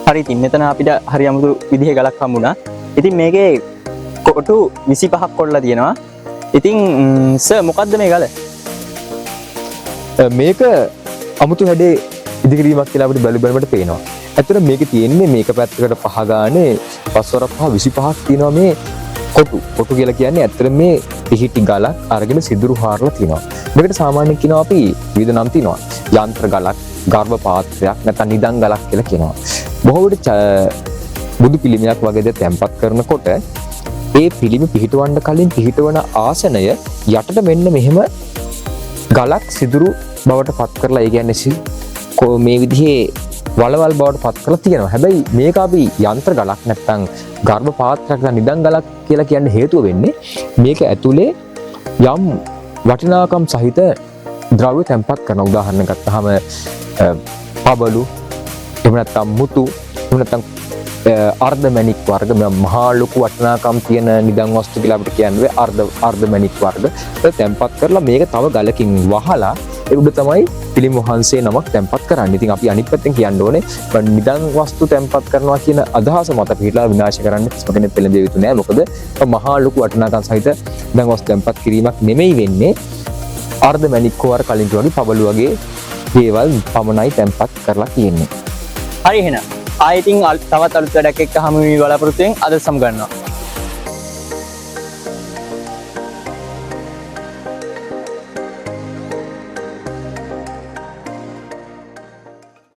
හරි ඉතින් මෙතන අපිට හරි අමුතු විදිහේ ගලක් හම්බුණා. ඉතින් මේකේ කොටු 25ක් කොල්ලා තියෙනවා. ඉතින් සර් මොකද්ද මේ ගල? මේක අමුතු හැඩේ ඉදිකිරීමක් කියලා අපිට බලමට පේනවා. ඇත්තට මේකේ තියෙන්නේ මේක පැත්තකට පහ ගානේ පස්වර පහ 25ක් තියෙනවා මේ කොටු කියලා කියන්නේ ඇත්තට මේ පිහිටි ගලක් අරගෙන සිදුරු හාරලා තියෙනවා. මේකට සාමාන්‍යයෙන් කියනවා අපි විවිධ නම් තියෙනවා. යන්ත්‍ර ගලක්, ගර්භ පාත්‍රයක්, නැත්නම් නිදන් ගලක් කියලා කියනවා. බොහෝ විට බුදු පිළිමයක් වගේද තැම්පත් කරනකොට ඒ පිළිම පිහිටවන්න කලින් පිහිටවන ආසනය යටට මෙන්න මෙහෙම ගලක් සිදුරු බවට පත් කරලා ඒ කියන්නේ මේ විදිහේ වලවල් බවට පත් කරලා තියෙනවා. හැබැයි මේක අපි යන්ත්‍ර ගලක් නැත්නම් ගර්භ පාත්‍රයක් නැත්නම් නිදන් ගලක් කියලා කියන්න හේතුව වෙන්නේ මේක ඇතුලේ යම් වටිනාකම් සහිත ද්‍රව්‍ය තැම්පත් කරන උදාහරණ ගත්තාම පබළු එහෙම නැත්නම් මුතු එහෙම නැත්නම් අර්ධමැණික් වර්ග මහා ලොකු වටිනාකම් තියෙන නිදන් වස්තු කියලා අපිට කියන්නේ අර්ධමැණික් වර්ග තැම්පත් කරලා මේක තව ගලකින් වහලා ඒ උඩ තමයි පිළිම වහන්සේ නමක් තැම්පත් කරන්නේ. ඉතින් අපි අනිත් පැත්තෙන් කියන්න ඕනේ නිදන් වස්තු තැම්පත් කරනවා කියන අදහස මත පිටලා විනාශ කරන්න කිසිම කෙනෙක් පෙළඹිය යුතු නෑ. මොකද මහා ලොකු වටිනාකම් සහිත නිදන් වස්තු තැම්පත් කිරීමක් නෙමෙයි වෙන්නේ. අර්ධමැණික් වර්ග කලින් වගේ පබළු වගේ දේවල් පමණයි තැම්පත් කරලා තියෙන්නේ. හරි එහෙනම් ආයෙත් තවත් අලුත් වැඩක් එක්ක හමු වෙමි බලාපොරොත්තු වෙමින් අද සමු ගන්නවා.